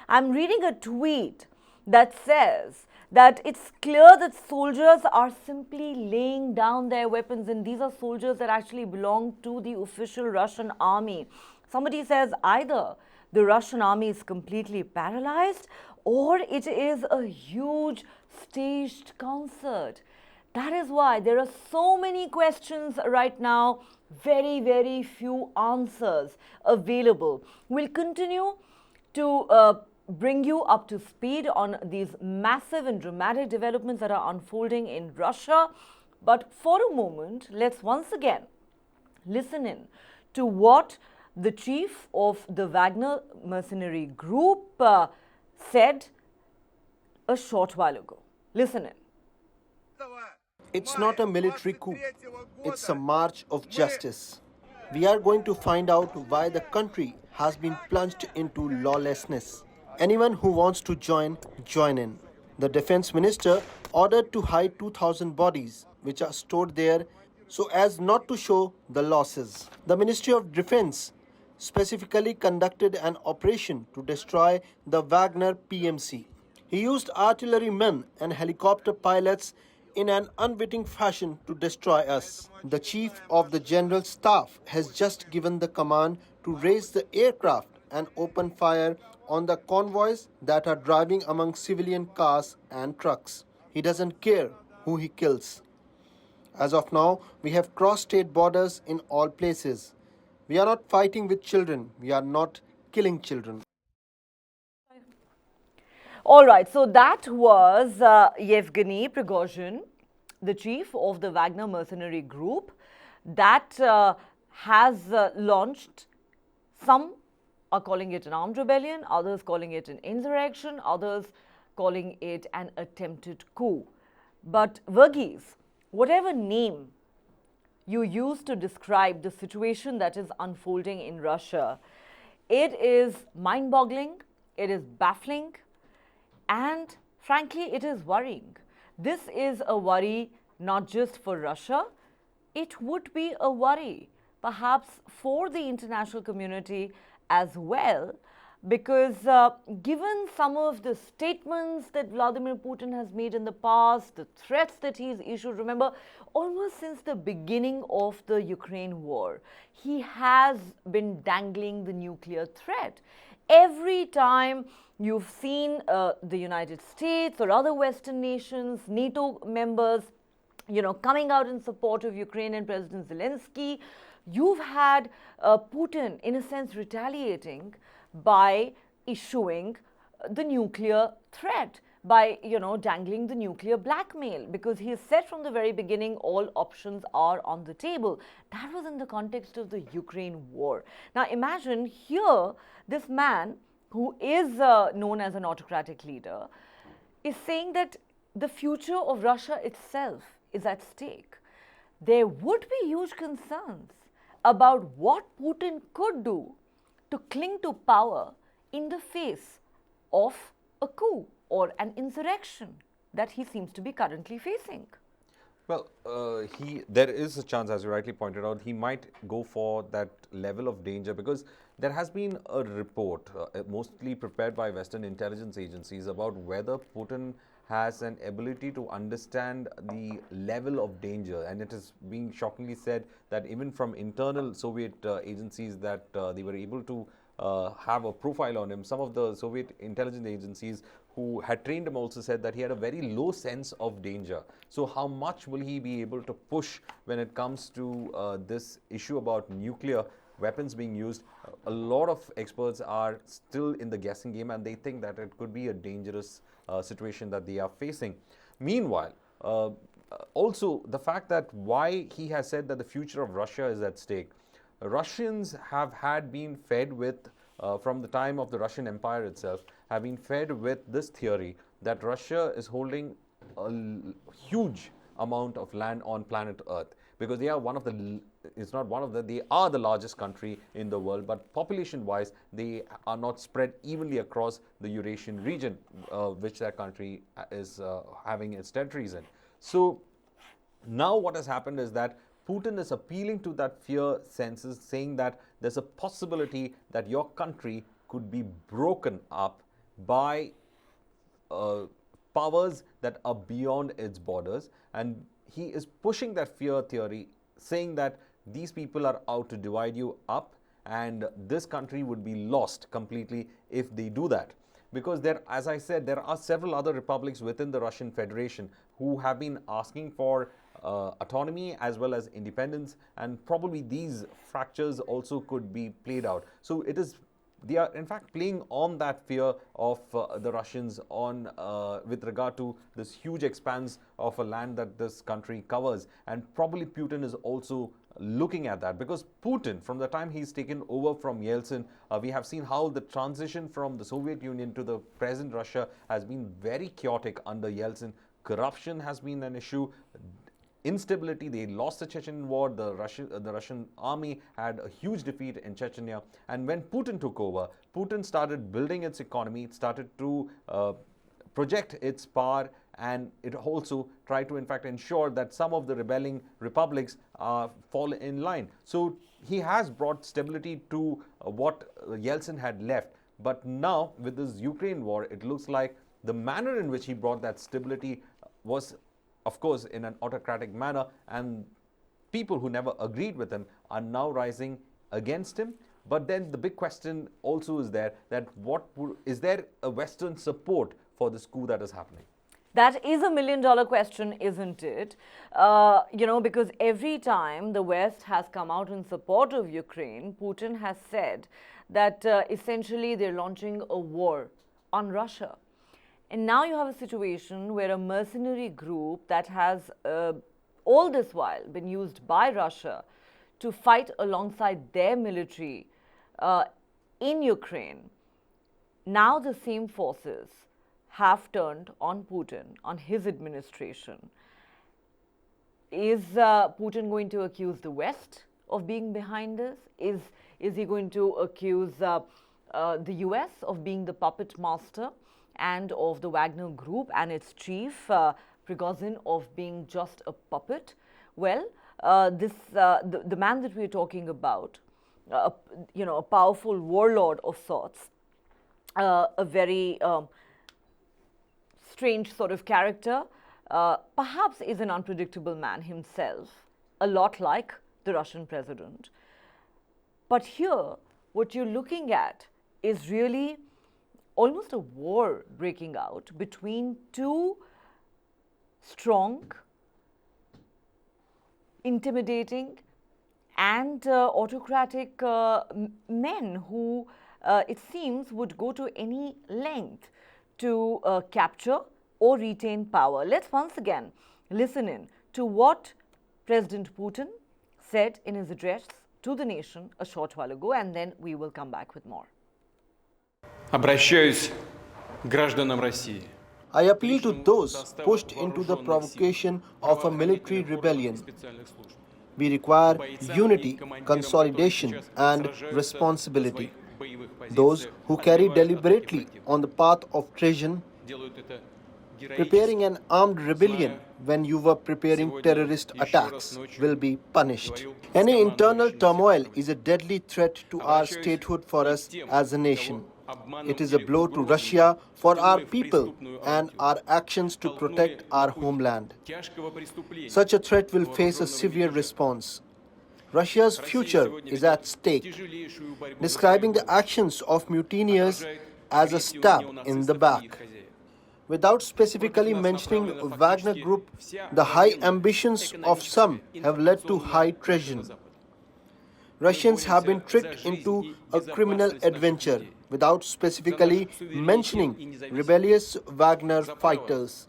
I'm reading a tweet that says that it's clear that soldiers are simply laying down their weapons, and these are soldiers that actually belong to the official Russian army. Somebody says either the Russian army is completely paralyzed or it is a huge staged concert. That is why there are so many questions right now, very, very few answers available. We'll continue to bring you up to speed on these massive and dramatic developments that are unfolding in Russia. But for a moment, let's once again listen in to what the chief of the Wagner mercenary group said a short while ago. Listen in. It's not a military coup, it's a march of justice. We are going to find out why the country has been plunged into lawlessness. Anyone who wants to join in. The defense minister ordered to hide 2,000 bodies, which are stored there so as not to show the losses. The Ministry of Defense specifically conducted an operation to destroy the Wagner PMC. He used artillerymen and helicopter pilots in an unwitting fashion to destroy us. The chief of the general staff has just given the command to raise the aircraft and open fire on the convoys that are driving among civilian cars and trucks. He doesn't care who he kills. As of now, we have crossed state borders in all places. We are not fighting with children. We are not killing children. All right, so that was Yevgeny Prigozhin, the chief of the Wagner mercenary group that has launched. Some are calling it an armed rebellion, others calling it an insurrection, others calling it an attempted coup. But Verghese, whatever name you use to describe the situation that is unfolding in Russia, it is mind-boggling, it is baffling, and frankly, it is worrying. This is a worry not just for Russia, it would be a worry perhaps for the international community as well, because given some of the statements that Vladimir Putin has made in the past, the threats that he's issued, remember, almost since the beginning of the Ukraine war, he has been dangling the nuclear threat. Every time you've seen the United States or other Western nations, NATO members, coming out in support of Ukraine and President Zelensky, you've had Putin, in a sense, retaliating by issuing the nuclear threat, by, dangling the nuclear blackmail, because he has said from the very beginning all options are on the table. That was in the context of the Ukraine war. Now imagine here, this man who is known as an autocratic leader is saying that the future of Russia itself is at stake. There would be huge concerns about what Putin could do to cling to power in the face of a coup or an insurrection that he seems to be currently facing. Well, there is a chance, as you rightly pointed out, he might go for that level of danger, because there has been a report, mostly prepared by Western intelligence agencies, about whether Putin has an ability to understand the level of danger. And it is being shockingly said that even from internal Soviet agencies that they were able to have a profile on him. Some of the Soviet intelligence agencies who had trained him also said that he had a very low sense of danger. So how much will he be able to push when it comes to this issue about nuclear weapons being used? A lot of experts are still in the guessing game, and they think that it could be a dangerous situation that they are facing. Meanwhile, also the fact that why he has said that the future of Russia is at stake. Russians have been fed with, from the time of the Russian Empire itself, have been fed with this theory that Russia is holding a huge amount of land on planet Earth, because they are one of the, it's not one of the, they are the largest country in the world, but population-wise, they are not spread evenly across the Eurasian region, which that country is having its territories in. So now what has happened is that Putin is appealing to that fear senses, saying that there's a possibility that your country could be broken up by powers that are beyond its borders, and he is pushing that fear theory, saying that these people are out to divide you up and this country would be lost completely if they do that. Because there, as I said, there are several other republics within the Russian Federation who have been asking for autonomy as well as independence, and probably these fractures also could be played out. So it is, they are in fact playing on that fear of the Russians on with regard to this huge expanse of a land that this country covers. And probably Putin is also looking at that, because Putin, from the time he's taken over from Yeltsin, we have seen how the transition from the Soviet Union to the present Russia has been very chaotic under Yeltsin. Corruption has been an issue. Instability, they lost the Chechen war, the Russian army had a huge defeat in Chechnya, and when Putin took over, Putin started building its economy, it started to project its power, and it also tried to in fact ensure that some of the rebelling republics fall in line. So he has brought stability to what Yeltsin had left, but now with this Ukraine war, it looks like the manner in which he brought that stability was, of course, in an autocratic manner, and people who never agreed with him are now rising against him. But then the big question also is there, that is there a Western support for this coup that is happening? That is a $1 million question, isn't it? Because every time the West has come out in support of Ukraine, Putin has said that essentially they're launching a war on Russia. And now you have a situation where a mercenary group that has all this while been used by Russia to fight alongside their military in Ukraine, now the same forces have turned on Putin, on his administration. Is Putin going to accuse the West of being behind this? Is he going to accuse the US of being the puppet master, and of the Wagner group and its chief, Prigozhin, of being just a puppet? Well, the man that we're talking about, a powerful warlord of sorts, a very strange sort of character, perhaps is an unpredictable man himself, a lot like the Russian president. But here, what you're looking at is really almost a war breaking out between two strong, intimidating, and autocratic men who, it seems, would go to any length to capture or retain power. Let's once again listen in to what President Putin said in his address to the nation a short while ago, and then we will come back with more. I appeal to those pushed into the provocation of a military rebellion. We require unity, consolidation, and responsibility. Those who carry deliberately on the path of treason, preparing an armed rebellion when you were preparing terrorist attacks, will be punished. Any internal turmoil is a deadly threat to our statehood for us as a nation. It is a blow to Russia for our people and our actions to protect our homeland. Such a threat will face a severe response. Russia's future is at stake. Describing the actions of mutineers as a stab in the back. Without specifically mentioning Wagner Group, the high ambitions of some have led to high treason. Russians have been tricked into a criminal adventure without specifically mentioning rebellious Wagner fighters.